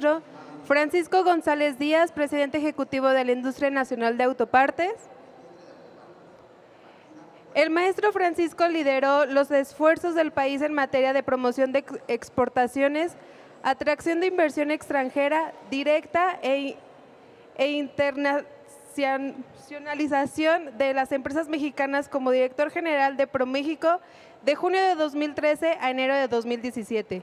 maestro Francisco González Díaz, presidente ejecutivo de la Industria Nacional de Autopartes. El maestro Francisco lideró los esfuerzos del país en materia de promoción de exportaciones, atracción de inversión extranjera directa e internacionalización de las empresas mexicanas como director general de ProMéxico de junio de 2013 a enero de 2017.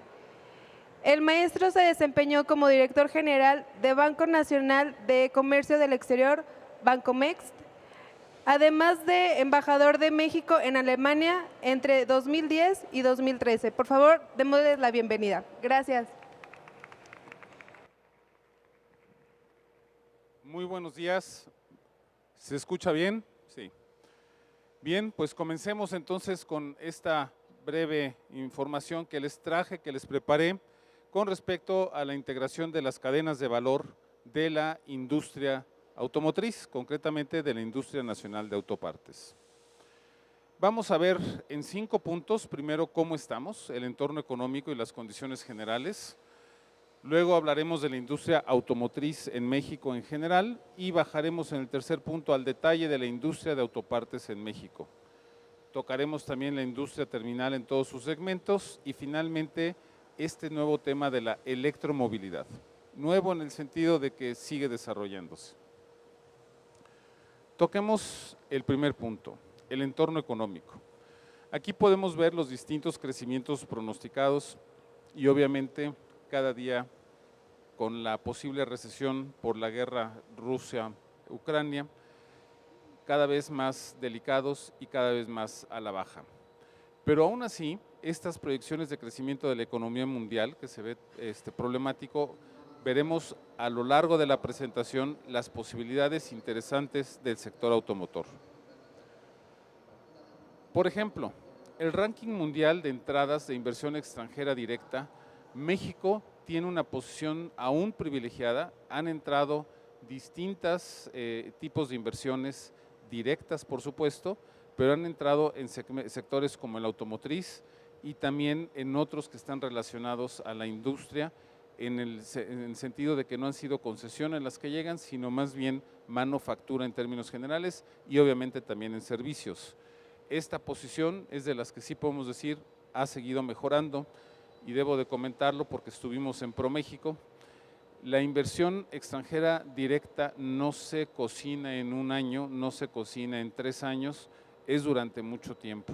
El maestro se desempeñó como director general de Banco Nacional de Comercio del Exterior, Bancomext, además de embajador de México en Alemania entre 2010 y 2013. Por favor, démosles la bienvenida. Gracias. Muy buenos días. ¿Se escucha bien? Sí. Bien, pues comencemos entonces con esta breve información que les traje, que les preparé con respecto a la integración de las cadenas de valor de la industria automotriz, concretamente de la Industria Nacional de Autopartes. Vamos a ver en 5 puntos, primero cómo estamos, el entorno económico y las condiciones generales. Luego hablaremos de la industria automotriz en México en general y bajaremos en el tercer punto al detalle de la industria de autopartes en México. Tocaremos también la industria terminal en todos sus segmentos y finalmente este nuevo tema de la electromovilidad. Nuevo en el sentido de que sigue desarrollándose. Toquemos el primer punto, el entorno económico. Aquí podemos ver los distintos crecimientos pronosticados y obviamente cada día con la posible recesión por la guerra Rusia-Ucrania, cada vez más delicados y cada vez más a la baja. Pero aún así, estas proyecciones de crecimiento de la economía mundial, que se ve problemático, veremos a lo largo de la presentación las posibilidades interesantes del sector automotor. Por ejemplo, el ranking mundial de entradas de inversión extranjera directa, México tiene una posición aún privilegiada, han entrado distintos tipos de inversiones directas, por supuesto, pero han entrado en sectores como el automotriz y también en otros que están relacionados a la industria, en el sentido de que no han sido concesiones las que llegan, sino más bien manufactura en términos generales y obviamente también en servicios. Esta posición es de las que sí podemos decir ha seguido mejorando y debo de comentarlo porque estuvimos en ProMéxico. La inversión extranjera directa no se cocina en un año, no se cocina en 3 años, es durante mucho tiempo.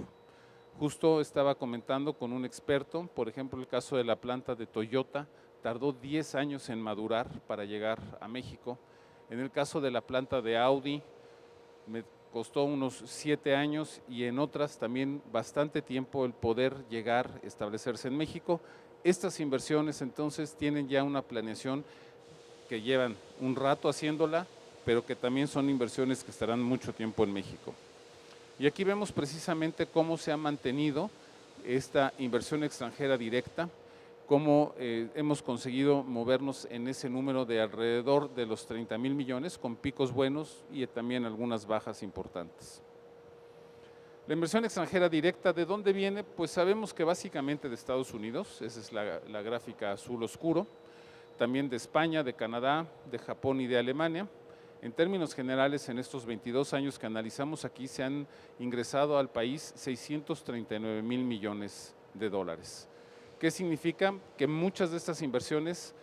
Justo estaba comentando con un experto, por ejemplo, el caso de la planta de Toyota, tardó 10 años en madurar para llegar a México. En el caso de la planta de Audi, me costó unos 7 años y en otras también bastante tiempo el poder llegar, establecerse en México. Estas inversiones entonces tienen ya una planeación que llevan un rato haciéndola, pero que también son inversiones que estarán mucho tiempo en México. Y aquí vemos precisamente cómo se ha mantenido esta inversión extranjera directa, cómo hemos conseguido movernos en ese número de alrededor de los 30,000 millones, con picos buenos y también algunas bajas importantes. La inversión extranjera directa, ¿de dónde viene? Pues sabemos que básicamente de Estados Unidos, esa es la gráfica azul oscuro, también de España, de Canadá, de Japón y de Alemania. En términos generales, en estos 22 años que analizamos aquí, se han ingresado al país 639,000 millones de dólares. ¿Qué significa? Que muchas de estas inversiones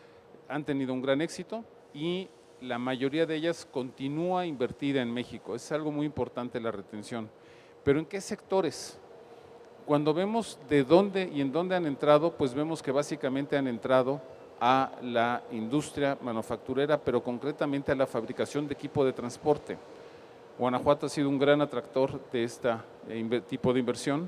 han tenido un gran éxito y la mayoría de ellas continúa invertida en México. Es algo muy importante la retención. ¿Pero en qué sectores? Cuando vemos de dónde y en dónde han entrado, pues vemos que básicamente han entrado a la industria manufacturera, pero concretamente a la fabricación de equipo de transporte. Guanajuato ha sido un gran atractor de este tipo de inversión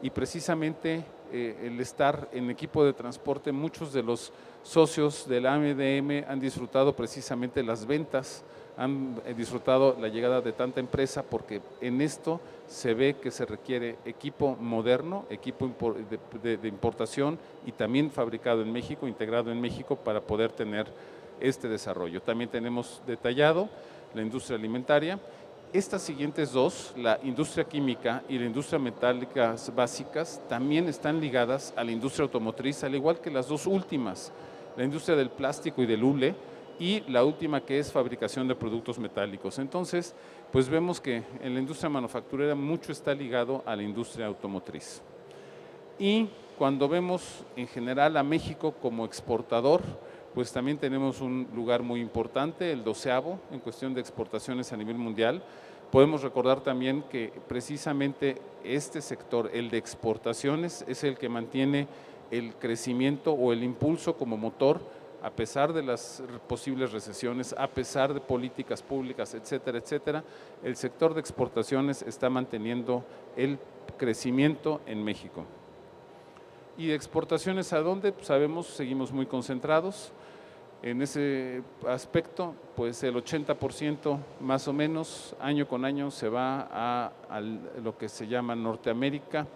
y precisamente el estar en equipo de transporte, muchos de los socios de la AMDM han disfrutado precisamente las ventas, han disfrutado la llegada de tanta empresa porque en esto se ve que se requiere equipo moderno, equipo de importación y también fabricado en México, integrado en México para poder tener este desarrollo. También tenemos detallado la industria alimentaria. Estas siguientes dos, la industria química y la industria metálicas básicas, también están ligadas a la industria automotriz, al igual que las dos últimas. la industria del plástico y del hule, y la última que es fabricación de productos metálicos. Entonces, pues vemos que en la industria manufacturera mucho está ligado a la industria automotriz. Y cuando vemos en general a México como exportador, pues también tenemos un lugar muy importante, el 12º en cuestión de exportaciones a nivel mundial. Podemos recordar también que precisamente este sector, el de exportaciones, es el que mantiene el crecimiento o el impulso como motor, a pesar de las posibles recesiones, a pesar de políticas públicas, etcétera, etcétera. El sector de exportaciones está manteniendo el crecimiento en México. ¿Y de exportaciones a dónde? Pues sabemos, seguimos muy concentrados. En ese aspecto, pues el 80% más o menos, año con año, se va a lo que se llama Norteamérica.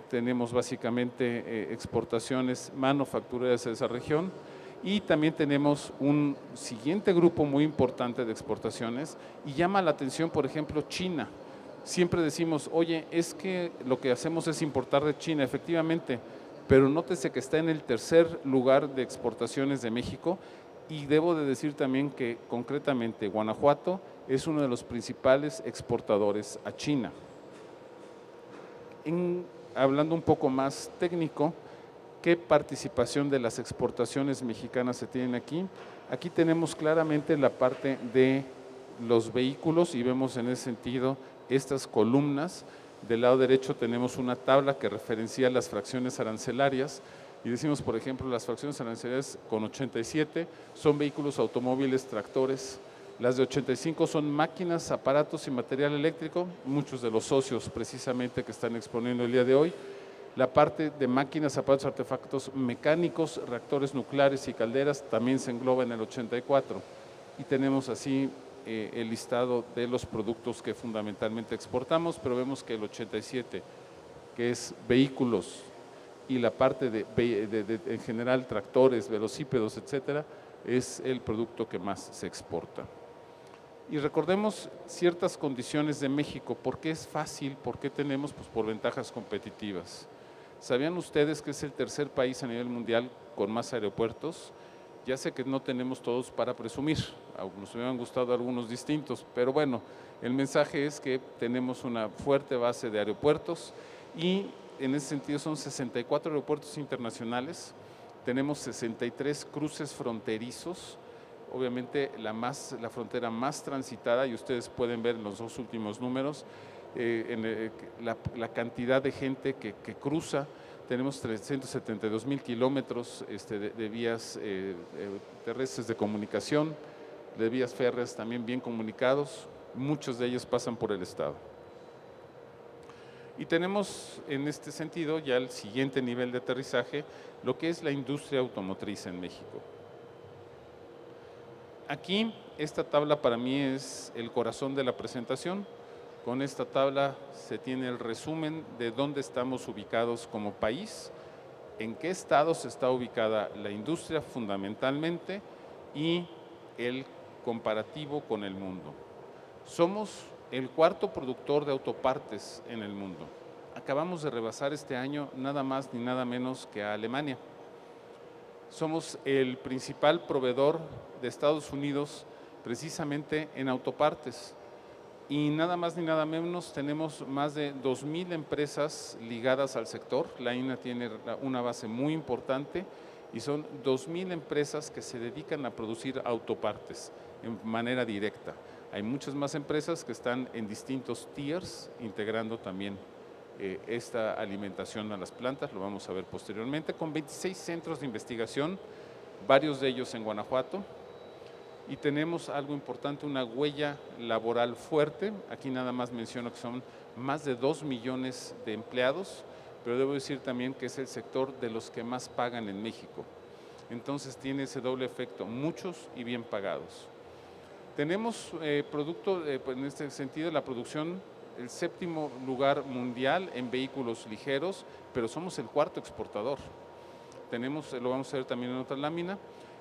Tenemos básicamente exportaciones manufactureras de esa región y también tenemos un siguiente grupo muy importante de exportaciones y llama la atención, por ejemplo, China. Siempre decimos, oye, es que lo que hacemos es importar de China, efectivamente, pero nótese que está en el tercer lugar de exportaciones de México y debo de decir también que concretamente Guanajuato es uno de los principales exportadores a China. Hablando un poco más técnico, ¿qué participación de las exportaciones mexicanas se tienen aquí? Aquí tenemos claramente la parte de los vehículos y vemos en ese sentido estas columnas. Del lado derecho tenemos una tabla que referencia las fracciones arancelarias y decimos, por ejemplo, las fracciones arancelarias con 87 son vehículos, automóviles, tractores. Las de 85 son máquinas, aparatos y material eléctrico, muchos de los socios precisamente que están exponiendo el día de hoy. La parte de máquinas, aparatos, artefactos mecánicos, reactores nucleares y calderas también se engloba en el 84. Y tenemos así el listado de los productos que fundamentalmente exportamos, pero vemos que el 87, que es vehículos, y la parte de en general tractores, velocípedos, etcétera, es el producto que más se exporta. Y recordemos ciertas condiciones de México. ¿Por qué es fácil? ¿Por qué tenemos? Pues por ventajas competitivas. ¿Sabían ustedes que es el tercer país a nivel mundial con más aeropuertos? Ya sé que no tenemos todos para presumir, nos hubieran gustado algunos distintos, pero bueno, el mensaje es que tenemos una fuerte base de aeropuertos y en ese sentido son 64 aeropuertos internacionales, tenemos 63 cruces fronterizos, obviamente la frontera más transitada, y ustedes pueden ver en los dos últimos números, la cantidad de gente que cruza. Tenemos 372,000 kilómetros de vías terrestres de comunicación, de vías férreas también bien comunicados, muchos de ellos pasan por el estado. Y tenemos en este sentido ya el siguiente nivel de aterrizaje, lo que es la industria automotriz en México. Aquí, esta tabla para mí es el corazón de la presentación. Con esta tabla se tiene el resumen de dónde estamos ubicados como país, en qué estados está ubicada la industria fundamentalmente y el comparativo con el mundo. Somos el cuarto productor de autopartes en el mundo. Acabamos de rebasar este año nada más ni nada menos que a Alemania. Somos el principal proveedor de Estados Unidos precisamente en autopartes. Y nada más ni nada menos tenemos más de 2,000 empresas ligadas al sector. La INA tiene una base muy importante y son 2,000 empresas que se dedican a producir autopartes en manera directa. Hay muchas más empresas que están en distintos tiers integrando también esta alimentación a las plantas, lo vamos a ver posteriormente, con 26 centros de investigación, varios de ellos en Guanajuato. Y tenemos algo importante, una huella laboral fuerte. Aquí nada más menciono que son más de 2 millones de empleados, pero debo decir también que es el sector de los que más pagan en México. Entonces tiene ese doble efecto, muchos y bien pagados. Tenemos producto, en este sentido, la producción, el 7º lugar mundial en vehículos ligeros, pero somos el cuarto exportador. Tenemos, lo vamos a ver también en otra lámina.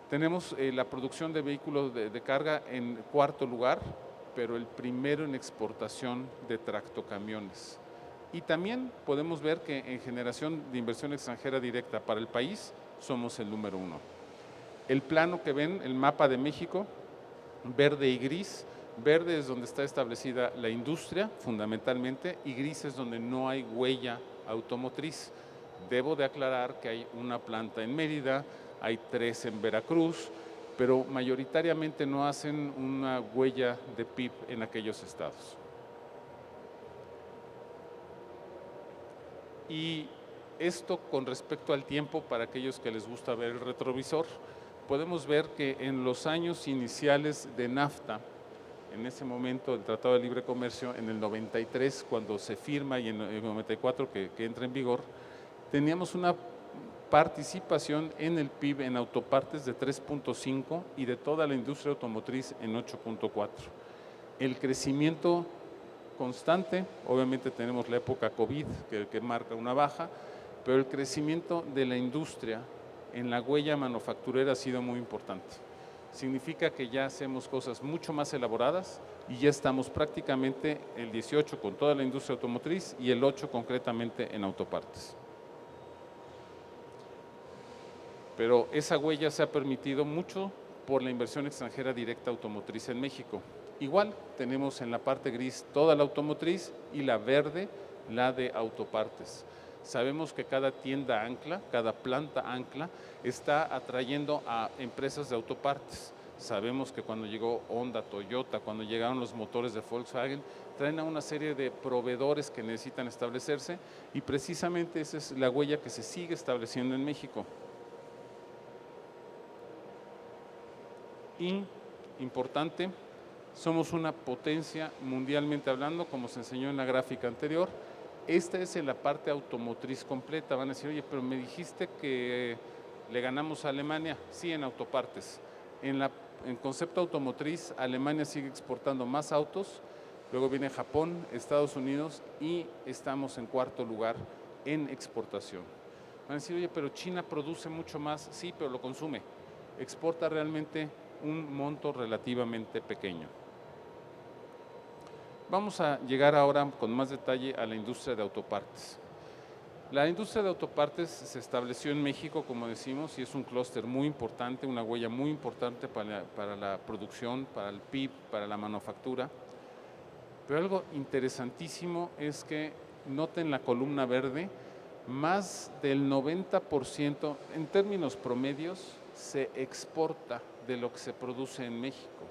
Tenemos la producción de vehículos de carga en 4º lugar, pero el primero en exportación de tractocamiones. Y también podemos ver que en generación de inversión extranjera directa para el país somos el número 1. El plano que ven, el mapa de México, verde y gris. Verde es donde está establecida la industria, fundamentalmente, y gris es donde no hay huella automotriz. Debo de aclarar que hay una planta en Mérida, hay 3 en Veracruz, pero mayoritariamente no hacen una huella de PIB en aquellos estados. Y esto con respecto al tiempo, para aquellos que les gusta ver el retrovisor, podemos ver que en los años iniciales de NAFTA, en ese momento el Tratado de Libre Comercio, en el 93 cuando se firma y en el 94 que entra en vigor, teníamos una participación en el PIB en autopartes de 3.5 y de toda la industria automotriz en 8.4. El crecimiento constante, obviamente tenemos la época COVID que marca una baja, pero el crecimiento de la industria en la huella manufacturera ha sido muy importante. Significa que ya hacemos cosas mucho más elaboradas y ya estamos prácticamente el 18 con toda la industria automotriz y el 8 concretamente en autopartes. Pero esa huella se ha permitido mucho por la inversión extranjera directa automotriz en México. Igual tenemos en la parte gris toda la automotriz y la verde la de autopartes. Sabemos que cada tienda ancla, cada planta ancla está atrayendo a empresas de autopartes. Sabemos que cuando llegó Honda, Toyota, cuando llegaron los motores de Volkswagen, traen a una serie de proveedores que necesitan establecerse y precisamente esa es la huella que se sigue estableciendo en México. Y, importante, somos una potencia mundialmente hablando, como se enseñó en la gráfica anterior. Esta es en la parte automotriz completa. Van a decir, oye, pero me dijiste que le ganamos a Alemania. Sí, en autopartes. En concepto automotriz, Alemania sigue exportando más autos, luego viene Japón, Estados Unidos y estamos en 4º lugar en exportación. Van a decir, oye, pero China produce mucho más. Sí, pero lo consume. Exporta realmente un monto relativamente pequeño. Vamos a llegar ahora con más detalle a la industria de autopartes. La industria de autopartes se estableció en México, como decimos, y es un clúster muy importante, una huella muy importante para la producción, para el PIB, para la manufactura. Pero algo interesantísimo es que noten la columna verde, más del 90% en términos promedios se exporta de lo que se produce en México.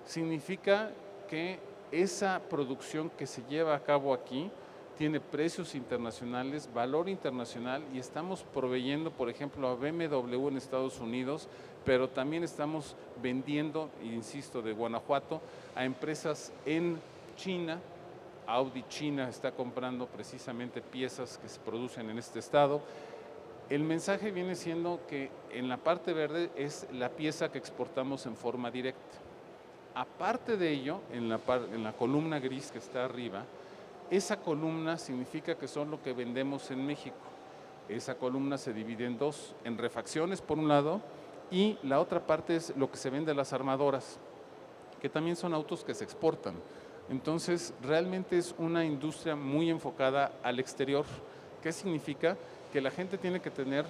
Significa que esa producción que se lleva a cabo aquí tiene precios internacionales, valor internacional y estamos proveyendo, por ejemplo, a BMW en Estados Unidos, pero también estamos vendiendo, insisto, de Guanajuato a empresas en China. Audi China está comprando precisamente piezas que se producen en este estado. El mensaje viene siendo que en la parte verde es la pieza que exportamos en forma directa. Aparte de ello, en la columna gris que está arriba, esa columna significa que son lo que vendemos en México. Esa columna se divide en 2, en refacciones por un lado, y la otra parte es lo que se vende a las armadoras, que también son autos que se exportan. Entonces, realmente es una industria muy enfocada al exterior. ¿Qué significa? Que la gente tiene que tener,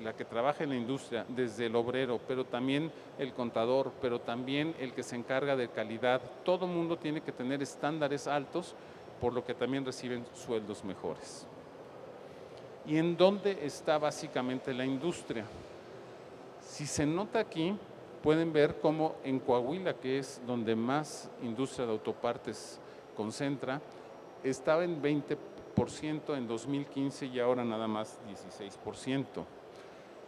la que trabaja en la industria, desde el obrero, pero también el contador, pero también el que se encarga de calidad. Todo mundo tiene que tener estándares altos, por lo que también reciben sueldos mejores. ¿Y en dónde está básicamente la industria? Si se nota aquí, pueden ver cómo en Coahuila, que es donde más industria de autopartes concentra, estaba en 20% en 2015 y ahora nada más 16%.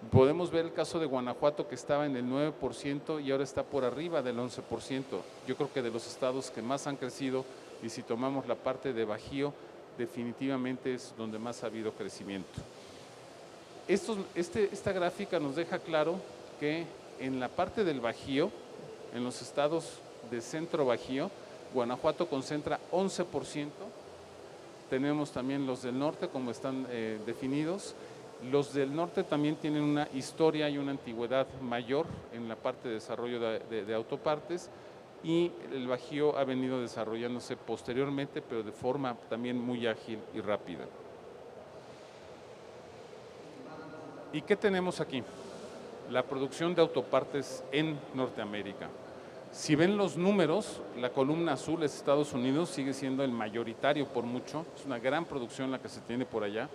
Podemos ver el caso de Guanajuato, que estaba en el 9% y ahora está por arriba del 11%. Yo creo que de los estados que más han crecido, y si tomamos la parte de Bajío, definitivamente es donde más ha habido crecimiento. Esta gráfica nos deja claro que en la parte del Bajío, en los estados de centro Bajío, Guanajuato concentra 11%. Tenemos también los del norte, como están definidos. Los del norte también tienen una historia y una antigüedad mayor en la parte de desarrollo de autopartes, y el Bajío ha venido desarrollándose posteriormente, pero de forma también muy ágil y rápida. ¿Y qué tenemos aquí? la producción de autopartes en Norteamérica. Si ven los números, la columna azul es Estados Unidos, sigue siendo el mayoritario por mucho, es una gran producción la que se tiene por allá.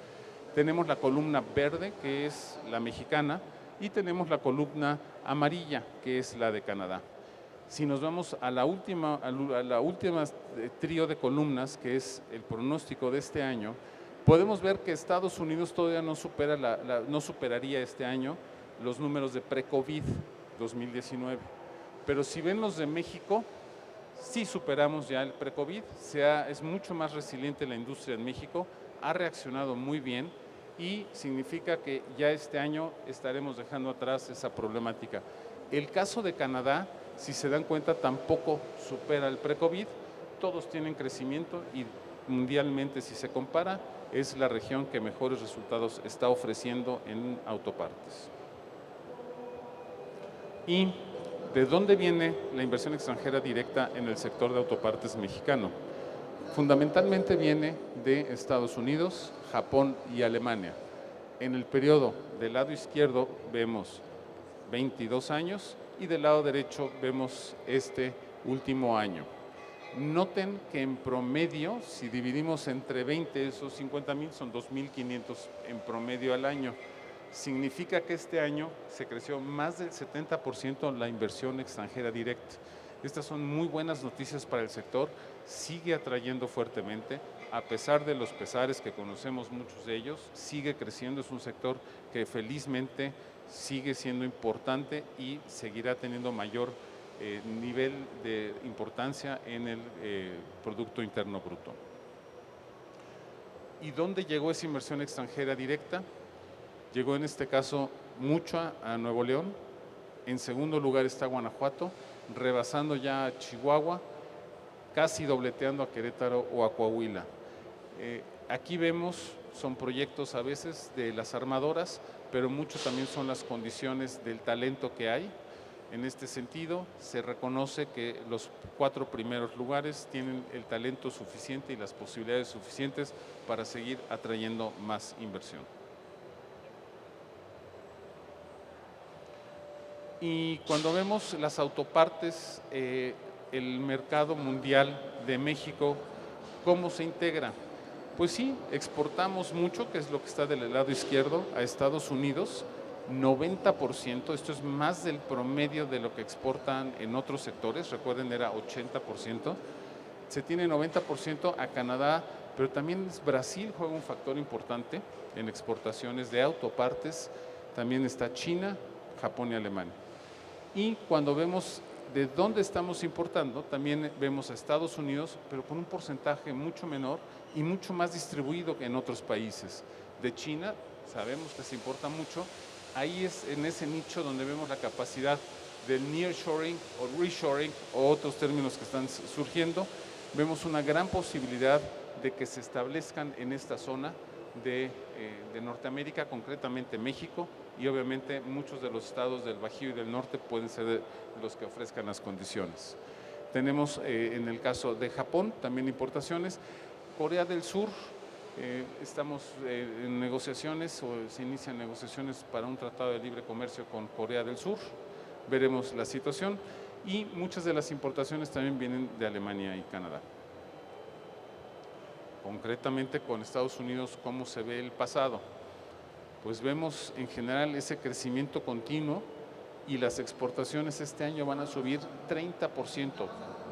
Tenemos la columna verde, que es la mexicana, y tenemos la columna amarilla, que es la de Canadá. Si nos vamos a la última trío de columnas, que es el pronóstico de este año, podemos ver que Estados Unidos todavía no superaría este año los números de pre-COVID 2019. Pero si ven los de México, sí superamos ya el pre-COVID, es mucho más resiliente la industria en México, ha reaccionado muy bien y significa que ya este año estaremos dejando atrás esa problemática. El caso de Canadá, si se dan cuenta, tampoco supera el pre-COVID, todos tienen crecimiento y mundialmente, si se compara, es la región que mejores resultados está ofreciendo en autopartes. ¿Y de dónde viene la inversión extranjera directa en el sector de autopartes mexicano? Fundamentalmente viene de Estados Unidos, Japón y Alemania. En el periodo del lado izquierdo vemos 22 años y del lado derecho vemos este último año. Noten que en promedio, si dividimos entre 20, esos 50,000 son 2,500 en promedio al año. Significa que este año se creció más del 70% la inversión extranjera directa. Estas son muy buenas noticias para el sector, sigue atrayendo fuertemente, a pesar de los pesares que conocemos muchos de ellos, sigue creciendo, es un sector que felizmente sigue siendo importante y seguirá teniendo mayor nivel de importancia en el Producto Interno Bruto. ¿Y dónde llegó esa inversión extranjera directa? Llegó en este caso mucho a Nuevo León, en segundo lugar está Guanajuato, rebasando ya a Chihuahua, casi dobleteando a Querétaro o a Coahuila. Aquí vemos, son proyectos a veces de las armadoras, pero mucho también son las condiciones del talento que hay. En este sentido, se reconoce que los 4 primeros lugares tienen el talento suficiente y las posibilidades suficientes para seguir atrayendo más inversión. Y cuando vemos las autopartes, el mercado mundial de México, ¿cómo se integra? Pues sí, exportamos mucho, que es lo que está del lado izquierdo, a Estados Unidos, 90%, esto es más del promedio de lo que exportan en otros sectores, recuerden era 80%, se tiene 90% a Canadá, pero también Brasil juega un factor importante en exportaciones de autopartes, también está China, Japón y Alemania. Y cuando vemos de dónde estamos importando, también vemos a Estados Unidos, pero con un porcentaje mucho menor y mucho más distribuido que en otros países. De China, sabemos que se importa mucho, ahí es en ese nicho donde vemos la capacidad del nearshoring o reshoring o otros términos que están surgiendo. Vemos una gran posibilidad de que se establezcan en esta zona de Norteamérica, concretamente México, y obviamente muchos de los estados del Bajío y del Norte pueden ser los que ofrezcan las condiciones. Tenemos en el caso de Japón también importaciones. Corea del Sur, estamos en negociaciones o se inician negociaciones para un tratado de libre comercio con Corea del Sur. Veremos la situación y muchas de las importaciones también vienen de Alemania y Canadá. Concretamente con Estados Unidos, ¿cómo se ve el pasado? Pues vemos en general ese crecimiento continuo y las exportaciones este año van a subir 30%,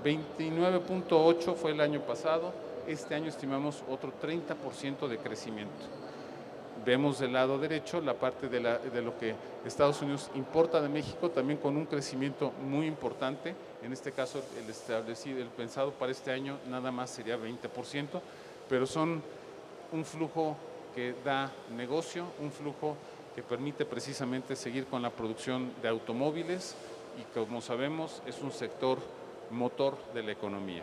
29.8 fue el año pasado, este año estimamos otro 30% de crecimiento. Vemos del lado derecho la parte de lo que Estados Unidos importa de México, también con un crecimiento muy importante, en este caso el pensado para este año nada más sería 20%, pero son un flujo que da negocio, un flujo que permite precisamente seguir con la producción de automóviles y como sabemos es un sector motor de la economía.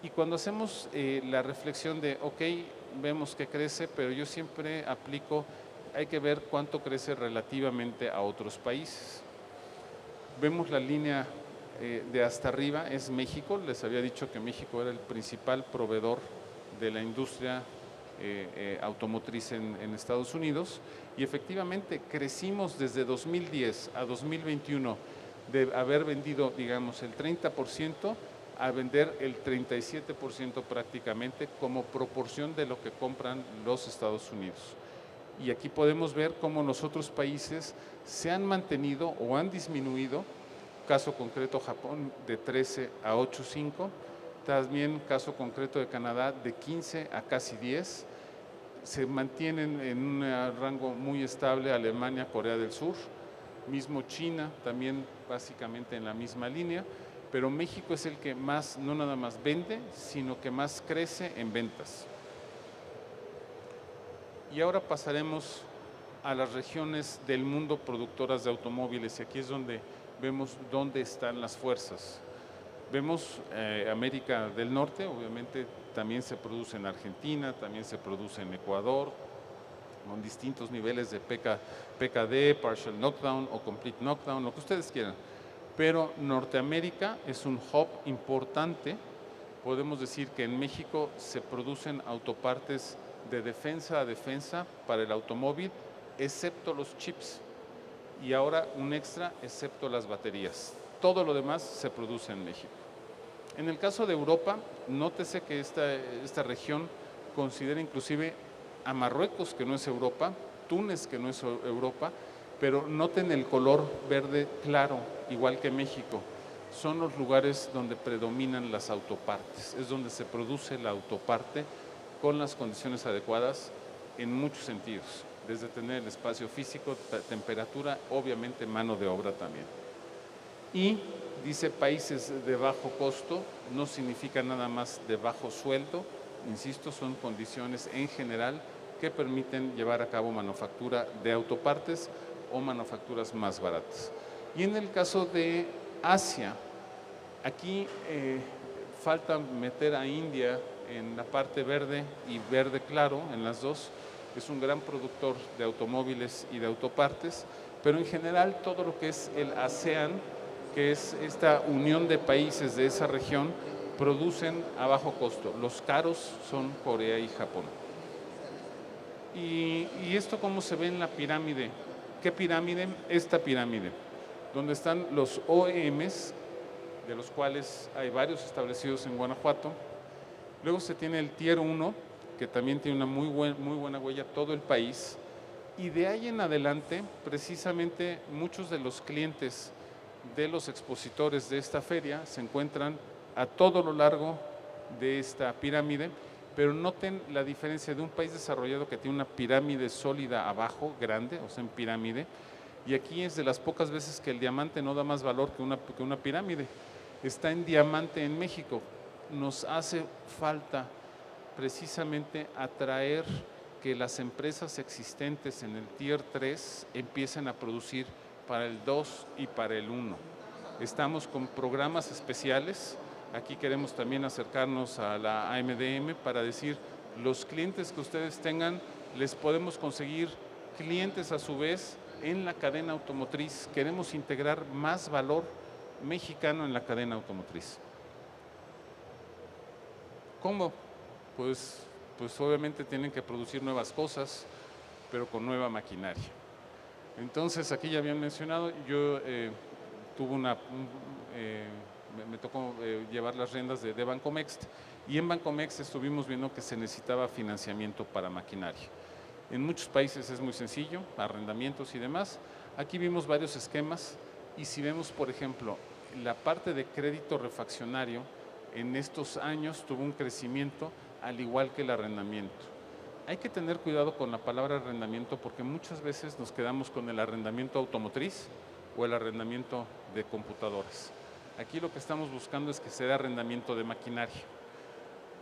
Y cuando hacemos la reflexión de, ok, vemos que crece, pero yo siempre aplico, hay que ver cuánto crece relativamente a otros países. Vemos la línea de hasta arriba, es México, les había dicho que México era el principal proveedor de la industria automotriz en Estados Unidos, y efectivamente crecimos desde 2010 a 2021 de haber vendido, digamos, el 30% a vender el 37% prácticamente como proporción de lo que compran los Estados Unidos. Y aquí podemos ver cómo los otros países se han mantenido o han disminuido, caso concreto Japón de 13 a 8,5, también caso concreto de Canadá de 15 a casi 10, se mantienen en un rango muy estable Alemania, Corea del Sur, mismo China, también básicamente en la misma línea, pero México es el que más, no nada más vende, sino que más crece en ventas. Y ahora pasaremos a las regiones del mundo productoras de automóviles, y aquí es donde vemos dónde están las fuerzas. Vemos América del Norte, obviamente también se produce en Argentina, también se produce en Ecuador, con distintos niveles de PKD, Partial Knockdown o Complete Knockdown, lo que ustedes quieran. Pero Norteamérica es un hub importante. Podemos decir que en México se producen autopartes de defensa a defensa para el automóvil, excepto los chips. Y ahora un extra, excepto las baterías. Todo lo demás se produce en México. En el caso de Europa, nótese que esta región considera inclusive a Marruecos, que no es Europa, Túnez, que no es Europa, pero noten el color verde claro, igual que México. Son los lugares donde predominan las autopartes, es donde se produce la autoparte con las condiciones adecuadas en muchos sentidos, desde tener el espacio físico, temperatura, obviamente mano de obra también. Y dice países de bajo costo, no significa nada más de bajo sueldo, insisto, son condiciones en general que permiten llevar a cabo manufactura de autopartes o manufacturas más baratas. Y en el caso de Asia, aquí falta meter a India en la parte verde y verde claro, en las dos. Es un gran productor de automóviles y de autopartes, pero en general todo lo que es el ASEAN, que es esta unión de países de esa región, producen a bajo costo. Los caros son Corea y Japón. ¿Y esto cómo se ve en la pirámide? ¿Qué pirámide? Esta pirámide, donde están los OEMs, de los cuales hay varios establecidos en Guanajuato. Luego se tiene el Tier 1, que también tiene una muy buena huella todo el país. Y de ahí en adelante, precisamente muchos de los clientes de los expositores de esta feria se encuentran a todo lo largo de esta pirámide, pero noten la diferencia de un país desarrollado que tiene una pirámide sólida abajo, grande, o sea, en pirámide, y aquí es de las pocas veces que el diamante no da más valor que una pirámide. Está en diamante en México. Nos hace falta precisamente atraer que las empresas existentes en el Tier 3 empiecen a producir para el 2 y para el 1. Estamos con programas especiales. Aquí queremos también acercarnos a la AMDM para decir, los clientes que ustedes tengan, les podemos conseguir clientes a su vez en la cadena automotriz. Queremos integrar más valor mexicano en la cadena automotriz. ¿Cómo? Pues obviamente tienen que producir nuevas cosas, pero con nueva maquinaria. Entonces, aquí ya habían mencionado, yo me tocó llevar las riendas de Bancomext, y en Bancomext estuvimos viendo que se necesitaba financiamiento para maquinaria. En muchos países es muy sencillo, arrendamientos y demás. Aquí vimos varios esquemas, y si vemos, por ejemplo, la parte de crédito refaccionario, en estos años tuvo un crecimiento al igual que el arrendamiento. Hay que tener cuidado con la palabra arrendamiento porque muchas veces nos quedamos con el arrendamiento automotriz o el arrendamiento de computadoras. Aquí lo que estamos buscando es que se dé arrendamiento de maquinaria.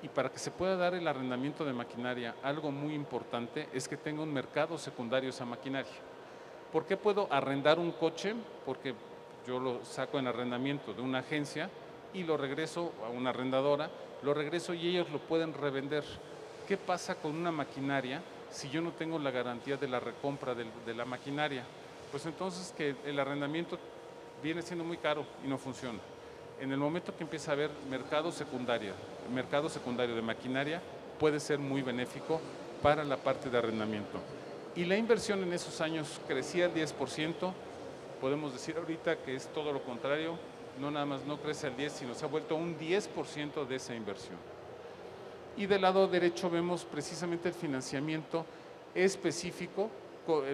Y para que se pueda dar el arrendamiento de maquinaria, algo muy importante es que tenga un mercado secundario esa maquinaria. ¿Por qué puedo arrendar un coche? Porque yo lo saco en arrendamiento de una agencia y lo regreso a una arrendadora, lo regreso y ellos lo pueden revender. ¿Qué pasa con una maquinaria si yo no tengo la garantía de la recompra de la maquinaria? Pues entonces que el arrendamiento viene siendo muy caro y no funciona. En el momento que empieza a haber mercado secundario de maquinaria, puede ser muy benéfico para la parte de arrendamiento. Y la inversión en esos años crecía al 10%, podemos decir ahorita que es todo lo contrario, no nada más no crece al 10, sino se ha vuelto un 10% de esa inversión. Y del lado derecho vemos precisamente el financiamiento específico,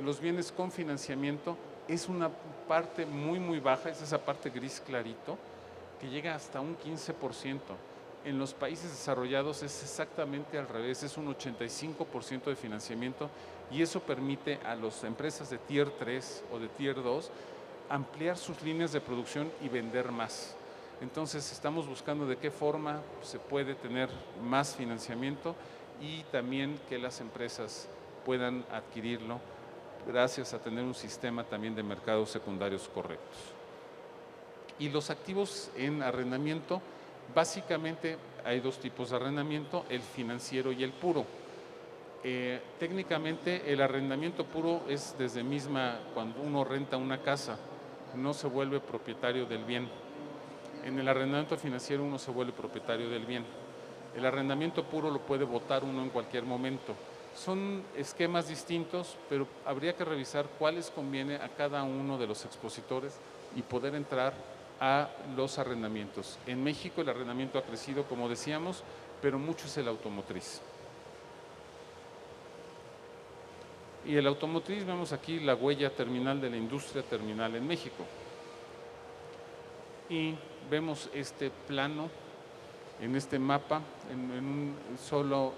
los bienes con financiamiento, es una parte muy baja, es esa parte gris clarito, que llega hasta un 15%. En los países desarrollados es exactamente al revés, es un 85% de financiamiento y eso permite a las empresas de Tier 3 o de Tier 2 ampliar sus líneas de producción y vender más. Entonces estamos buscando de qué forma se puede tener más financiamiento y también que las empresas puedan adquirirlo gracias a tener un sistema también de mercados secundarios correctos. Y los activos en arrendamiento, básicamente hay dos tipos de arrendamiento, el financiero y el puro. Técnicamente el arrendamiento puro es desde misma cuando uno renta una casa, no se vuelve propietario del bien. En el arrendamiento financiero uno se vuelve propietario del bien. El arrendamiento puro lo puede votar uno en cualquier momento. Son esquemas distintos, pero habría que revisar cuáles conviene a cada uno de los expositores y poder entrar a los arrendamientos. En México el arrendamiento ha crecido, como decíamos, pero mucho es el automotriz. Y el automotriz, vemos aquí la huella terminal de la industria terminal en México. Y vemos este plano en este mapa, en un solo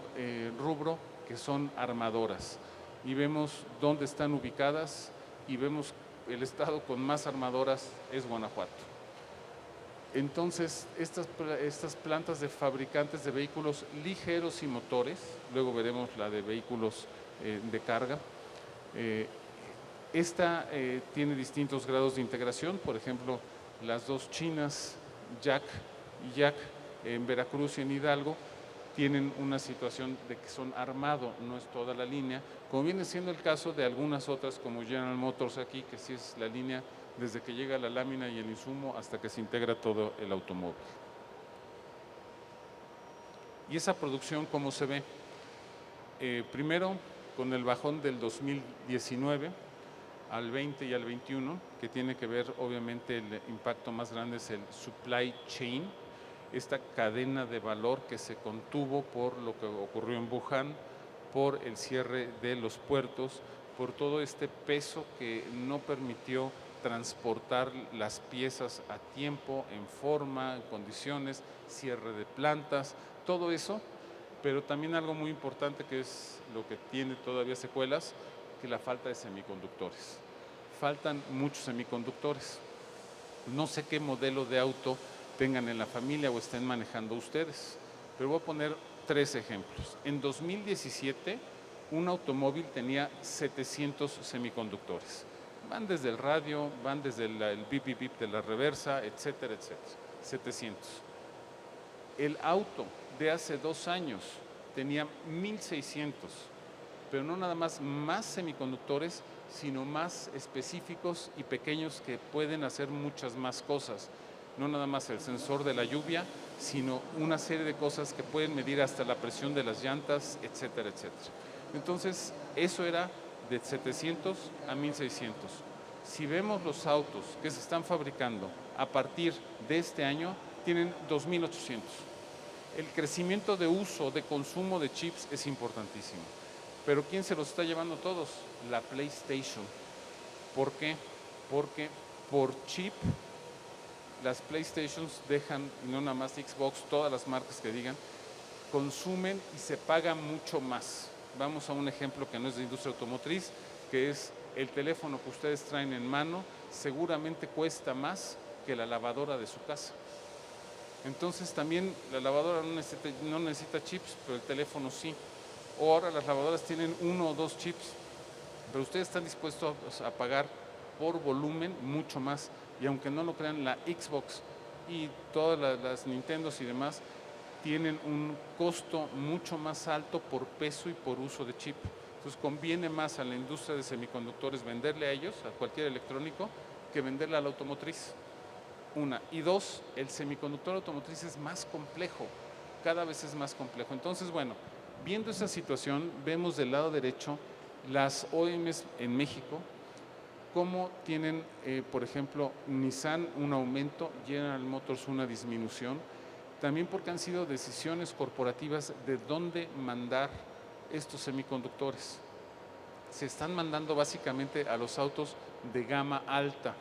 rubro, que son armadoras. Y vemos dónde están ubicadas y vemos el estado con más armadoras es Guanajuato. Entonces, estas plantas de fabricantes de vehículos ligeros y motores, luego veremos la de vehículos de carga, esta tiene distintos grados de integración, por ejemplo, las dos chinas, Jack y Jack, en Veracruz y en Hidalgo, tienen una situación de que son armado, no es toda la línea, como viene siendo el caso de algunas otras como General Motors aquí, que sí es la línea desde que llega la lámina y el insumo hasta que se integra todo el automóvil. Y esa producción, ¿cómo se ve? Primero, con el bajón del 2019 al 20 y al 21, que tiene que ver, obviamente, el impacto más grande es el supply chain, esta cadena de valor que se contuvo por lo que ocurrió en Wuhan, por el cierre de los puertos, por todo este peso que no permitió transportar las piezas a tiempo, en forma, en condiciones, cierre de plantas, todo eso, pero también algo muy importante que es lo que tiene todavía secuelas, que la falta de semiconductores. Faltan muchos semiconductores. No sé qué modelo de auto tengan en la familia o estén manejando ustedes, pero voy a poner 3 ejemplos. En 2017, un automóvil tenía 700 semiconductores. Van desde el radio, van desde el bip bip bip de la reversa, etcétera, etcétera. 700. El auto de hace 2 años tenía 1600, pero no nada más semiconductores, sino más específicos y pequeños que pueden hacer muchas más cosas. No nada más el sensor de la lluvia, sino una serie de cosas que pueden medir hasta la presión de las llantas, etcétera, etcétera. Entonces, eso era de 700 a 1600. Si vemos los autos que se están fabricando a partir de este año, tienen 2800. El crecimiento de uso, de consumo de chips es importantísimo. Pero ¿quién se los está llevando todos? La PlayStation. ¿Por qué? Porque por chip las PlayStations dejan, y no nada más Xbox, todas las marcas que digan, consumen y se paga mucho más. Vamos a un ejemplo que no es de industria automotriz, que es el teléfono que ustedes traen en mano, seguramente cuesta más que la lavadora de su casa. Entonces también la lavadora no necesita chips, pero el teléfono sí. O ahora las lavadoras tienen 1 o 2 chips, pero ustedes están dispuestos a pagar por volumen mucho más. Y aunque no lo crean, la Xbox y todas las Nintendos y demás tienen un costo mucho más alto por peso y por uso de chip. Entonces conviene más a la industria de semiconductores venderle a ellos, a cualquier electrónico, que venderle a la automotriz. 1. Y 2, el semiconductor automotriz es más complejo, cada vez es más complejo. Entonces, bueno, Viendo esa situación, vemos del lado derecho las OEMs en México, cómo tienen, por ejemplo, Nissan un aumento, General Motors una disminución, también porque han sido decisiones corporativas de dónde mandar estos semiconductores. Se están mandando básicamente a los autos de gama alta.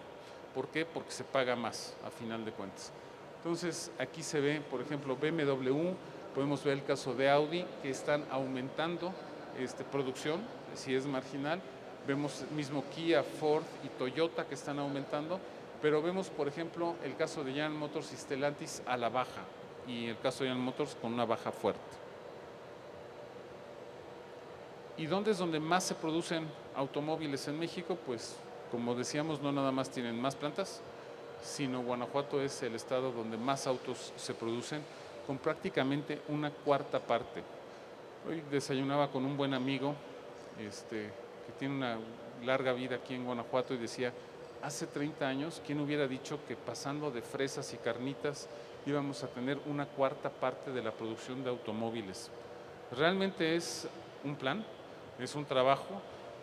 ¿Por qué? Porque se paga más, a final de cuentas. Entonces, aquí se ve, por ejemplo, BMW, podemos ver el caso de Audi, que están aumentando producción, si es marginal. Vemos mismo Kia, Ford y Toyota que están aumentando, pero vemos, por ejemplo, el caso de General Motors y Stellantis a la baja, y el caso de General Motors con una baja fuerte. ¿Y dónde es donde más se producen automóviles en México? Pues, como decíamos, no nada más tienen más plantas, sino Guanajuato es el estado donde más autos se producen, con prácticamente una cuarta parte. Hoy desayunaba con un buen amigo que tiene una larga vida aquí en Guanajuato y decía, hace 30 años, ¿quién hubiera dicho que pasando de fresas y carnitas íbamos a tener una cuarta parte de la producción de automóviles? Realmente es un plan, es un trabajo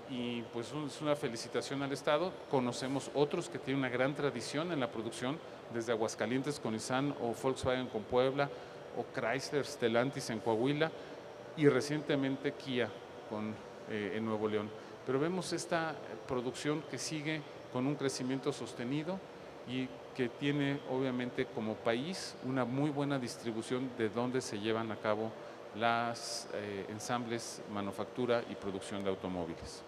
y pues es una felicitación al Estado. Conocemos otros que tienen una gran tradición en la producción, desde Aguascalientes con Nissan o Volkswagen con Puebla o Chrysler, Stellantis en Coahuila y recientemente Kia en Nuevo León. Pero vemos esta producción que sigue con un crecimiento sostenido y que tiene obviamente como país una muy buena distribución de dónde se llevan a cabo las ensambles, manufactura y producción de automóviles.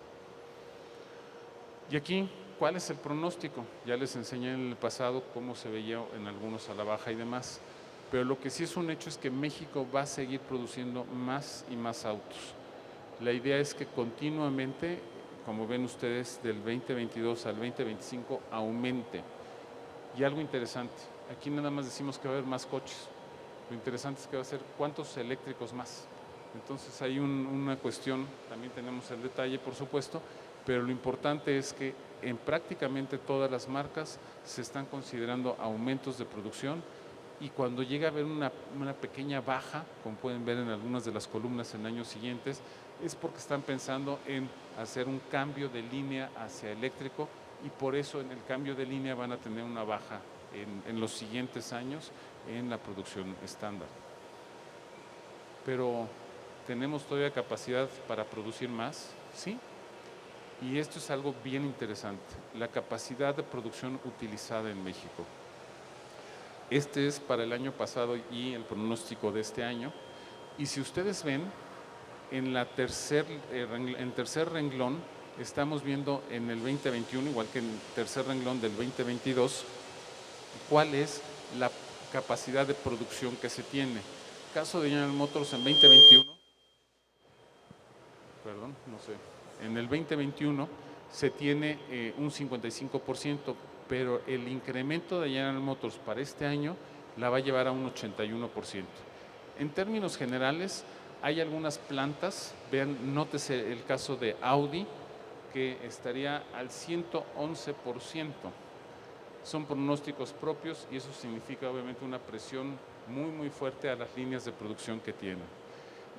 Y aquí, ¿cuál es el pronóstico? Ya les enseñé en el pasado cómo se veía en algunos a la baja y demás, pero lo que sí es un hecho es que México va a seguir produciendo más y más autos. La idea es que continuamente, como ven ustedes, del 2022 al 2025 aumente. Y algo interesante, aquí nada más decimos que va a haber más coches. Lo interesante es que va a ser cuántos eléctricos más. Entonces hay una cuestión, también tenemos el detalle por supuesto, pero lo importante es que en prácticamente todas las marcas se están considerando aumentos de producción y cuando llega a haber una pequeña baja, como pueden ver en algunas de las columnas en años siguientes, es porque están pensando en hacer un cambio de línea hacia eléctrico y por eso en el cambio de línea van a tener una baja en los siguientes años en la producción estándar. Pero ¿tenemos todavía capacidad para producir más? Sí. Y esto es algo bien interesante, la capacidad de producción utilizada en México. Este es para el año pasado y el pronóstico de este año. Y si ustedes ven, en tercer renglón estamos viendo en el 2021, igual que en el tercer renglón del 2022, cuál es la capacidad de producción que se tiene. Caso de General Motors en 2021, en el 2021 se tiene un 55%, pero el incremento de General Motors para este año la va a llevar a un 81%. En términos generales, hay algunas plantas, vean, nótese el caso de Audi, que estaría al 111%. Son pronósticos propios y eso significa obviamente una presión muy fuerte a las líneas de producción que tienen.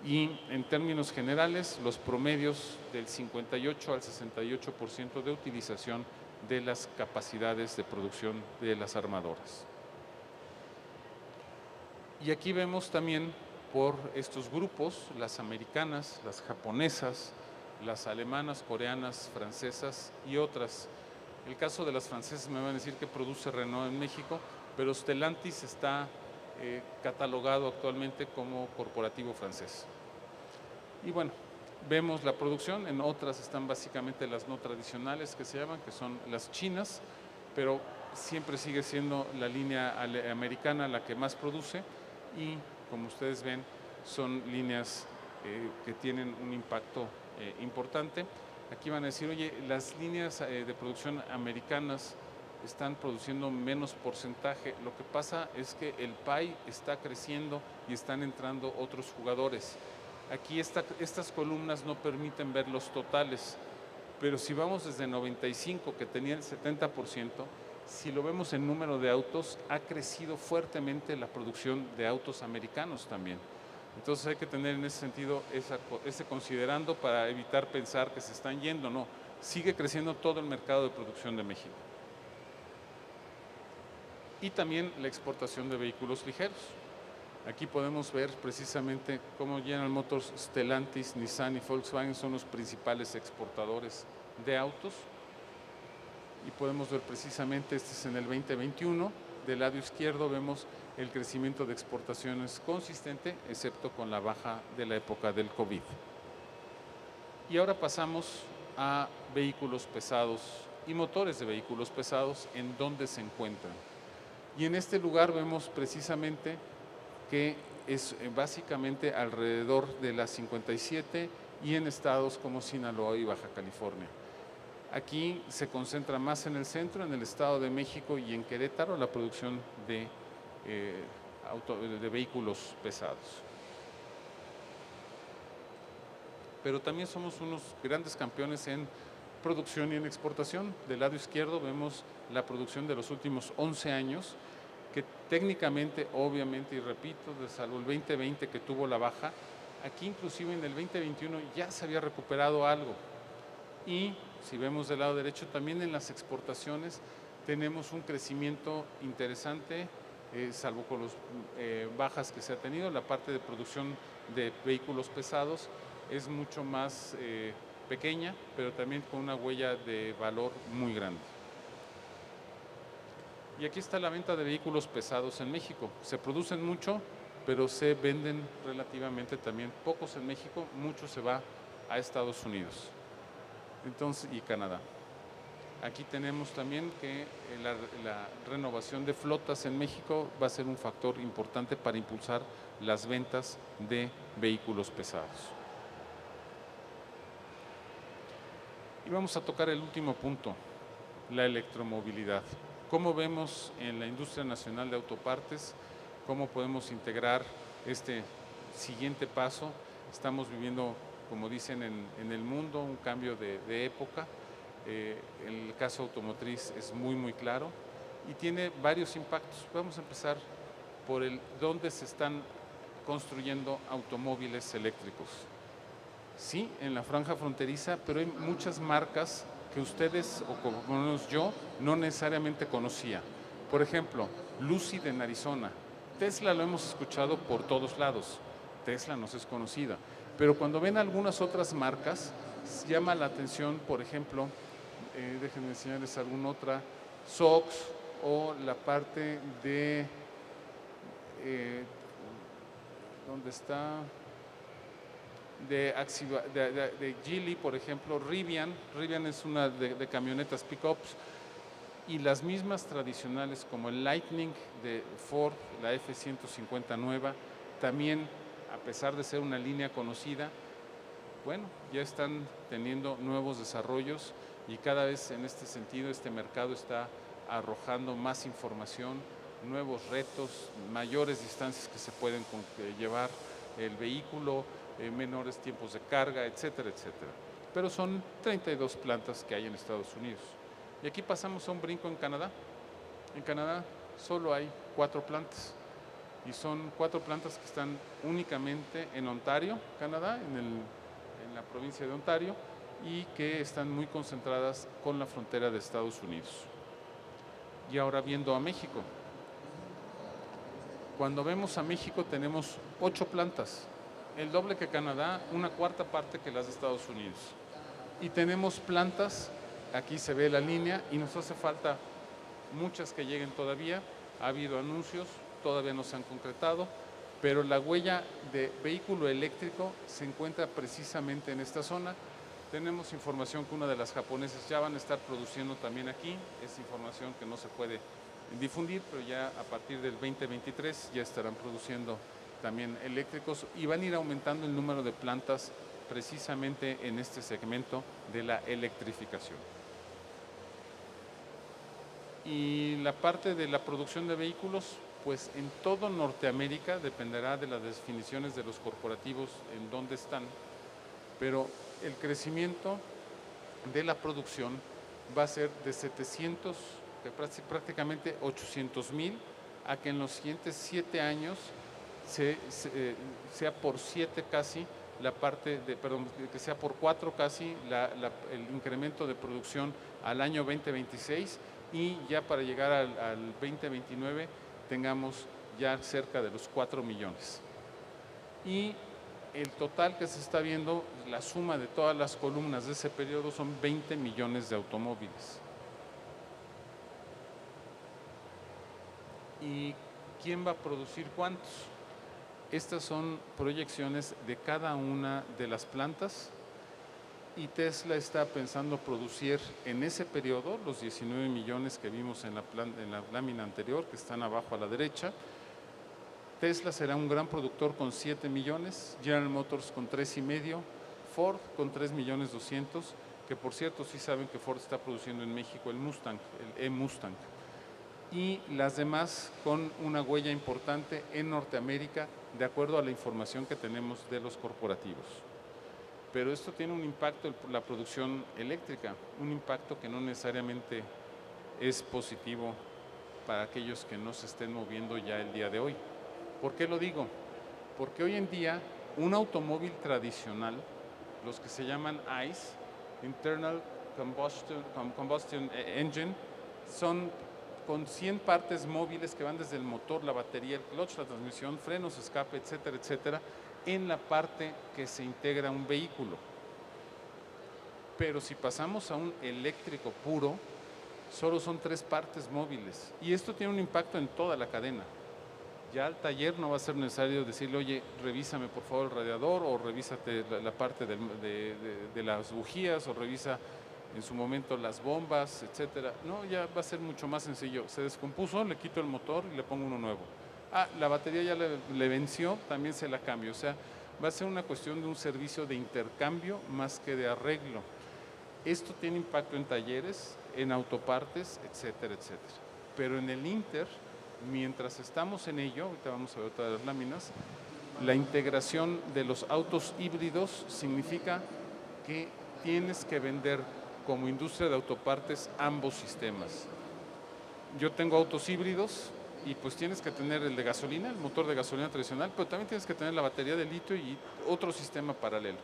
Y en términos generales, los promedios del 58 al 68% de utilización de las capacidades de producción de las armadoras. Y aquí vemos también por estos grupos, las americanas, las japonesas, las alemanas, coreanas, francesas y otras. El caso de las francesas me van a decir que produce Renault en México, pero Stellantis está catalogado actualmente como corporativo francés. Y bueno, vemos la producción, en otras están básicamente las no tradicionales que se llaman, que son las chinas, pero siempre sigue siendo la línea americana la que más produce y como ustedes ven son líneas que tienen un impacto importante. Aquí van a decir, oye, las líneas de producción americanas están produciendo menos porcentaje. Lo que pasa es que el pie está creciendo y están entrando otros jugadores. Aquí estas columnas no permiten ver los totales, pero si vamos desde 95, que tenía el 70%, si lo vemos en número de autos, ha crecido fuertemente la producción de autos americanos también. Entonces hay que tener en ese sentido ese considerando para evitar pensar que se están yendo. No, sigue creciendo todo el mercado de producción de México. Y también la exportación de vehículos ligeros. Aquí podemos ver precisamente cómo General Motors, Stellantis, Nissan y Volkswagen son los principales exportadores de autos. Y podemos ver precisamente, este es en el 2021, del lado izquierdo vemos el crecimiento de exportaciones consistente, excepto con la baja de la época del COVID. Y ahora pasamos a vehículos pesados y motores de vehículos pesados, en dónde se encuentran. Y en este lugar vemos precisamente que es básicamente alrededor de las 57 y en estados como Sinaloa y Baja California. Aquí se concentra más en el centro, en el Estado de México y en Querétaro, la producción de vehículos pesados. Pero también somos unos grandes campeones en producción y en exportación. Del lado izquierdo vemos la producción de los últimos 11 años, que técnicamente, obviamente, y repito, salvo el 2020 que tuvo la baja, aquí inclusive en el 2021 ya se había recuperado algo. Y si vemos del lado derecho, también en las exportaciones tenemos un crecimiento interesante, salvo con las bajas que se ha tenido. La parte de producción de vehículos pesados es mucho más pequeña, pero también con una huella de valor muy grande. Y aquí está la venta de vehículos pesados en México. Se producen mucho, pero se venden relativamente también pocos en México, mucho se va a Estados Unidos. Entonces, y Canadá. Aquí tenemos también que la renovación de flotas en México va a ser un factor importante para impulsar las ventas de vehículos pesados. Y vamos a tocar el último punto, la electromovilidad. ¿Cómo vemos en la industria nacional de autopartes? ¿Cómo podemos integrar este siguiente paso? Estamos viviendo, como dicen en el mundo, un cambio de época. El caso automotriz es muy claro y tiene varios impactos. Vamos a empezar por dónde se están construyendo automóviles eléctricos. Sí, en la franja fronteriza, pero hay muchas marcas que ustedes, o como menos yo, no necesariamente conocía. Por ejemplo, Lucid en Arizona. Tesla lo hemos escuchado por todos lados. Tesla nos es conocida. Pero cuando ven algunas otras marcas, llama la atención, por ejemplo, déjenme enseñarles alguna otra, Sox, o la parte de, ¿dónde está? De Geely, por ejemplo, Rivian es una de camionetas pick-ups, y las mismas tradicionales como el Lightning de Ford, la F-150 nueva, también, a pesar de ser una línea conocida, bueno, ya están teniendo nuevos desarrollos y cada vez en este sentido este mercado está arrojando más información, nuevos retos, mayores distancias que se pueden llevar el vehículo, menores tiempos de carga, etcétera, etcétera. Pero son 32 plantas que hay en Estados Unidos. Y aquí pasamos a un brinco en Canadá. En Canadá solo hay 4 plantas. Y son 4 plantas que están únicamente en Ontario, Canadá, en la provincia de Ontario, y que están muy concentradas con la frontera de Estados Unidos. Y ahora viendo a México. Cuando vemos a México tenemos 8 plantas, el doble que Canadá, una cuarta parte que las de Estados Unidos. Y tenemos plantas, aquí se ve la línea, y nos hace falta muchas que lleguen todavía. Ha habido anuncios, todavía no se han concretado, pero la huella de vehículo eléctrico se encuentra precisamente en esta zona. Tenemos información que una de las japonesas ya van a estar produciendo también aquí, es información que no se puede difundir, pero ya a partir del 2023 ya estarán produciendo también eléctricos y van a ir aumentando el número de plantas precisamente en este segmento de la electrificación. Y la parte de la producción de vehículos, pues en todo Norteamérica dependerá de las definiciones de los corporativos en dónde están, pero el crecimiento de la producción va a ser de 700, prácticamente 800,000, a que en los siguientes 7 años sea por 7 casi la parte de, perdón, que sea por 4 casi el incremento de producción al año 2026 y ya para llegar al 2029 tengamos ya cerca de los 4 millones. Y el total que se está viendo, la suma de todas las columnas de ese periodo son 20 millones de automóviles. ¿Y quién va a producir cuántos? Estas son proyecciones de cada una de las plantas y Tesla está pensando producir en ese periodo los 19 millones que vimos en la lámina anterior, que están abajo a la derecha. Tesla será un gran productor con 7 millones, General Motors con 3,5, Ford con 3 millones 200, que por cierto sí saben que Ford está produciendo en México el Mustang, el E-Mustang, y las demás con una huella importante en Norteamérica, de acuerdo a la información que tenemos de los corporativos. Pero esto tiene un impacto en la producción eléctrica, un impacto que no necesariamente es positivo para aquellos que no se estén moviendo ya el día de hoy. ¿Por qué lo digo? Porque hoy en día un automóvil tradicional, los que se llaman ICE, Internal Combustion Engine, son con 100 partes móviles que van desde el motor, la batería, el clutch, la transmisión, frenos, escape, etcétera, etcétera, en la parte que se integra a un vehículo. Pero si pasamos a un eléctrico puro, solo son 3 partes móviles. Y esto tiene un impacto en toda la cadena. Ya al taller no va a ser necesario decirle, oye, revísame por favor el radiador, o revísate la parte de las bujías, o revisa en su momento las bombas, etcétera. No, ya va a ser mucho más sencillo. Se descompuso, le quito el motor y le pongo uno nuevo. La batería ya le venció, también se la cambio. O sea, va a ser una cuestión de un servicio de intercambio más que de arreglo. Esto tiene impacto en talleres, en autopartes, etcétera, etcétera. Pero en el Inter, mientras estamos en ello, ahorita vamos a ver todas las láminas, la integración de los autos híbridos significa que tienes que vender como industria de autopartes ambos sistemas. Yo tengo autos híbridos y pues tienes que tener el de gasolina, el motor de gasolina tradicional, pero también tienes que tener la batería de litio y otro sistema paralelo.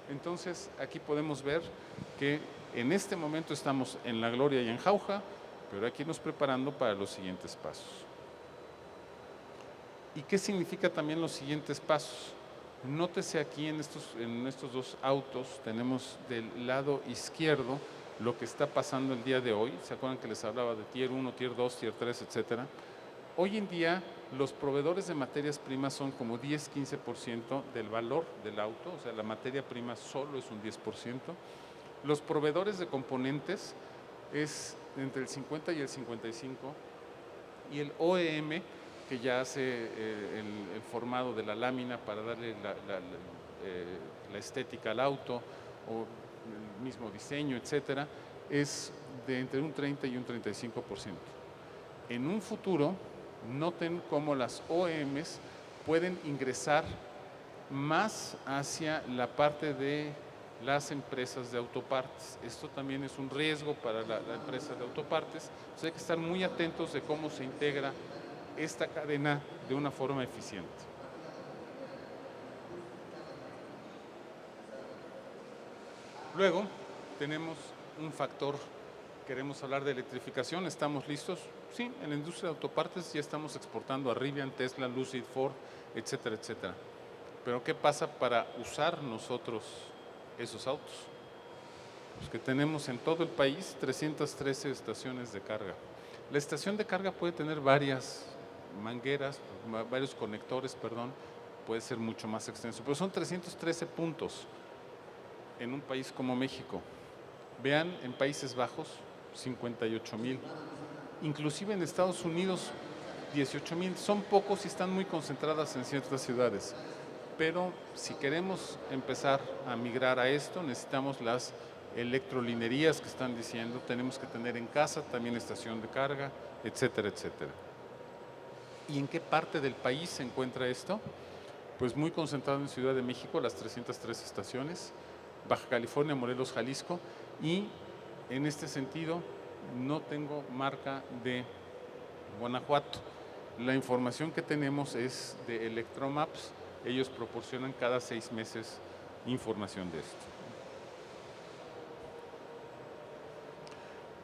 Entonces aquí podemos ver que en este momento estamos en la gloria y en jauja, pero aquí nos preparando para los siguientes pasos. ¿Y qué significa también los siguientes pasos? Nótese aquí en estos dos autos, tenemos del lado izquierdo lo que está pasando el día de hoy. ¿Se acuerdan que les hablaba de Tier 1, Tier 2, Tier 3, etcétera? Hoy en día los proveedores de materias primas son como 10-15% del valor del auto, o sea, la materia prima solo es un 10%. Los proveedores de componentes es entre el 50 y el 55%, y el OEM, que ya hace el formado de la lámina para darle la estética al auto, o el mismo diseño, etcétera, es de entre un 30 y un 35%. En un futuro, noten cómo las OEMs pueden ingresar más hacia la parte de las empresas de autopartes. Esto también es un riesgo para la empresa de autopartes. Entonces hay que estar muy atentos de cómo se integra esta cadena de una forma eficiente. Luego tenemos un factor, queremos hablar de electrificación, ¿estamos listos? Sí, en la industria de autopartes ya estamos exportando a Rivian, Tesla, Lucid, Ford, etcétera, etcétera. Pero ¿qué pasa para usar nosotros esos autos? Pues que tenemos en todo el país 313 estaciones de carga. La estación de carga puede tener varias mangueras, varios conectores, perdón, puede ser mucho más extenso, pero son 313 puntos en un país como México. Vean, en Países Bajos, 58,000. Inclusive en Estados Unidos, 18,000. Son pocos y están muy concentradas en ciertas ciudades. Pero si queremos empezar a migrar a esto, necesitamos las electrolinerías que están diciendo, tenemos que tener en casa también estación de carga, etcétera, etcétera. ¿Y en qué parte del país se encuentra esto? Pues muy concentrado en Ciudad de México, las 303 estaciones, Baja California, Morelos, Jalisco, y en este sentido no tengo marca de Guanajuato. La información que tenemos es de Electromaps. Ellos proporcionan cada 6 meses información de esto.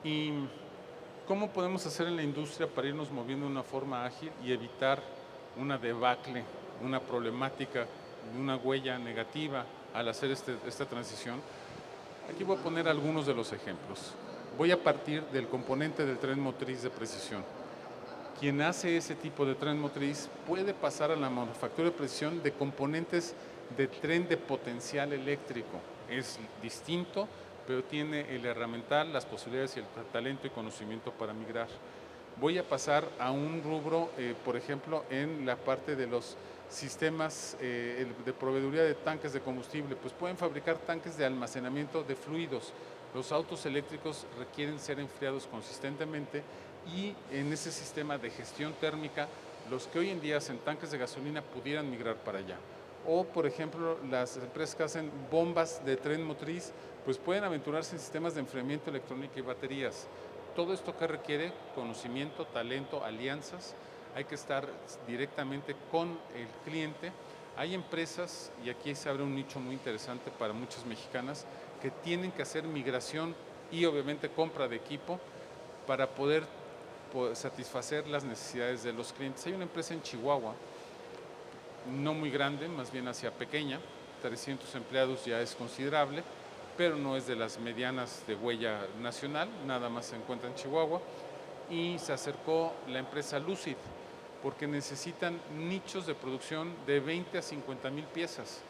¿Y cómo podemos hacer en la industria para irnos moviendo de una forma ágil y evitar una debacle, una problemática, una huella negativa al hacer esta transición? Aquí voy a poner algunos de los ejemplos. Voy a partir del componente del tren motriz de precisión. Quien hace ese tipo de tren motriz puede pasar a la manufactura de precisión de componentes de tren de potencial eléctrico. Es distinto, pero tiene el herramental, las posibilidades y el talento y conocimiento para migrar. Voy a pasar a un rubro, por ejemplo, en la parte de los sistemas de proveeduría de tanques de combustible, pues pueden fabricar tanques de almacenamiento de fluidos. Los autos eléctricos requieren ser enfriados consistentemente y en ese sistema de gestión térmica, los que hoy en día hacen tanques de gasolina pudieran migrar para allá. O, por ejemplo, las empresas que hacen bombas de tren motriz, pues pueden aventurarse en sistemas de enfriamiento electrónico y baterías. Todo esto que requiere conocimiento, talento, alianzas, hay que estar directamente con el cliente. Hay empresas, y aquí se abre un nicho muy interesante para muchas mexicanas, que tienen que hacer migración y obviamente compra de equipo para poder satisfacer las necesidades de los clientes. Hay una empresa en Chihuahua, no muy grande, más bien hacia pequeña, 300 empleados ya es considerable, pero no es de las medianas de huella nacional, nada más se encuentra en Chihuahua, y se acercó la empresa Lucid, porque necesitan nichos de producción de 20 a 50 mil piezas.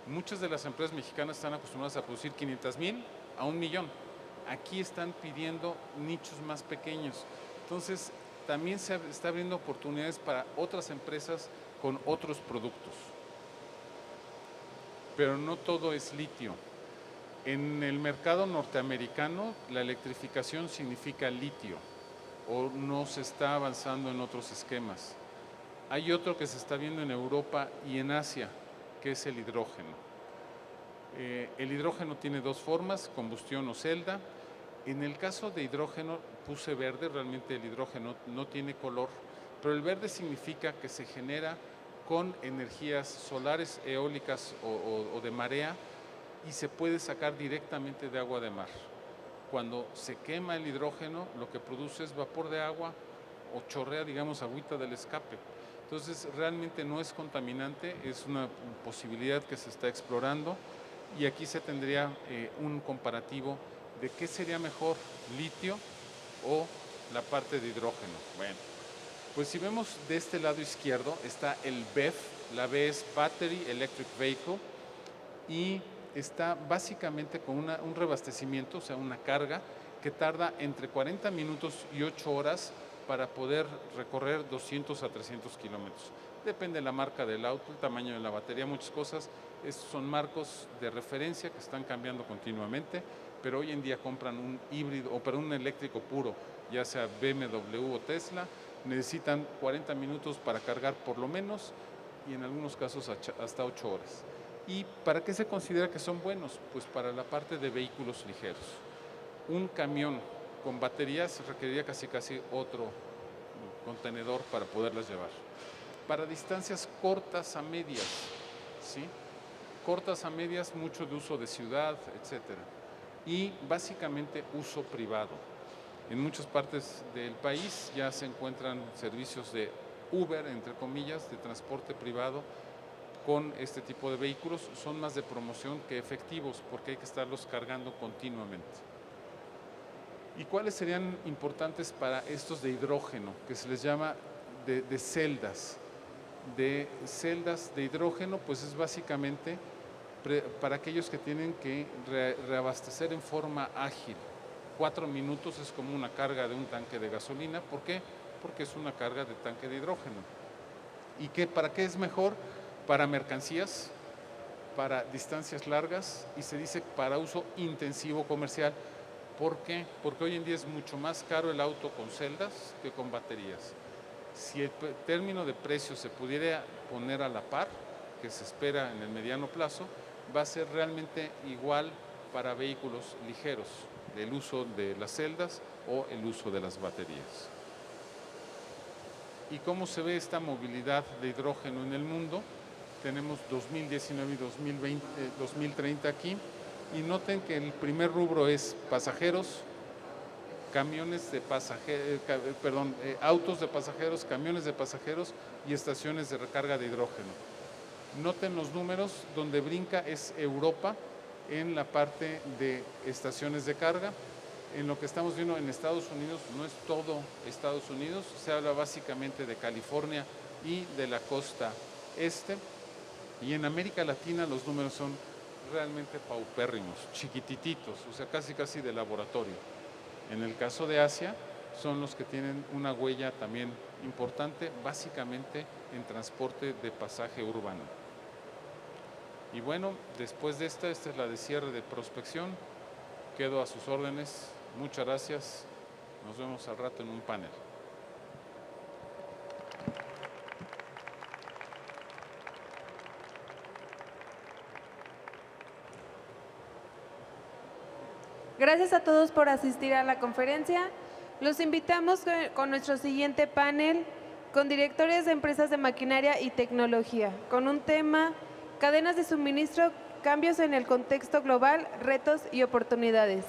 Muchas de las empresas mexicanas están acostumbradas a producir 500,000 a 1,000,000. Aquí están pidiendo nichos más pequeños. Entonces, también se está abriendo oportunidades para otras empresas con otros productos. Pero no todo es litio. En el mercado norteamericano, la electrificación significa litio, o no se está avanzando en otros esquemas. Hay otro que se está viendo en Europa y en Asia, que es el hidrógeno. El hidrógeno tiene dos formas, combustión o celda. En el caso de hidrógeno puse verde, realmente el hidrógeno no tiene color, pero el verde significa que se genera con energías solares, eólicas o de marea, y se puede sacar directamente de agua de mar. Cuando se quema el hidrógeno, lo que produce es vapor de agua o chorrea, digamos, agüita del escape. Entonces, realmente no es contaminante, es una posibilidad que se está explorando, y aquí se tendría un comparativo de qué sería mejor, litio o la parte de hidrógeno. Bueno, pues si vemos de este lado izquierdo está el BEV, la B es Battery Electric Vehicle, y está básicamente con un reabastecimiento, o sea, una carga que tarda entre 40 minutos y 8 horas para poder recorrer 200 a 300 kilómetros. Depende de la marca del auto, el tamaño de la batería, muchas cosas. Estos son marcos de referencia que están cambiando continuamente, pero hoy en día compran un híbrido, o un eléctrico puro, ya sea BMW o Tesla, necesitan 40 minutos para cargar por lo menos, y en algunos casos hasta 8 horas. ¿Y para qué se considera que son buenos? Pues para la parte de vehículos ligeros. Un camión con baterías requeriría casi otro contenedor para poderlas llevar. Para distancias cortas a medias, ¿sí? Cortas a medias, mucho de uso de ciudad, etcétera. Y básicamente uso privado. En muchas partes del país ya se encuentran servicios de Uber, entre comillas, de transporte privado con este tipo de vehículos. Son más de promoción que efectivos, porque hay que estarlos cargando continuamente. ¿Y cuáles serían importantes para estos de hidrógeno, que se les llama de celdas? De celdas de hidrógeno, pues es básicamente para aquellos que tienen que reabastecer en forma ágil. 4 minutos es como una carga de un tanque de gasolina. ¿Por qué? Porque es una carga de tanque de hidrógeno. ¿Y para qué es mejor? Para mercancías, para distancias largas, y se dice para uso intensivo comercial. ¿Por qué? Porque hoy en día es mucho más caro el auto con celdas que con baterías. Si el término de precio se pudiera poner a la par, que se espera en el mediano plazo, va a ser realmente igual para vehículos ligeros, el uso de las celdas o el uso de las baterías. y cómo se ve esta movilidad de hidrógeno en el mundo. Tenemos 2019 y 2030 aquí, y noten que el primer rubro es pasajeros, autos de pasajeros, camiones de pasajeros y estaciones de recarga de hidrógeno. Noten los números, donde brinca es Europa en la parte de estaciones de carga. En lo que estamos viendo en Estados Unidos, no es todo Estados Unidos, se habla básicamente de California y de la costa este, y en América Latina los números son realmente paupérrimos, chiquititos, o sea, casi de laboratorio. En el caso de Asia, son los que tienen una huella también importante, básicamente en transporte de pasaje urbano. Y bueno, después de esta es la de cierre de prospección. Quedo a sus órdenes. Muchas gracias. Nos vemos al rato en un panel. Gracias a todos por asistir a la conferencia. Los invitamos con nuestro siguiente panel con directores de empresas de maquinaria y tecnología, con un tema: cadenas de suministro, cambios en el contexto global, retos y oportunidades.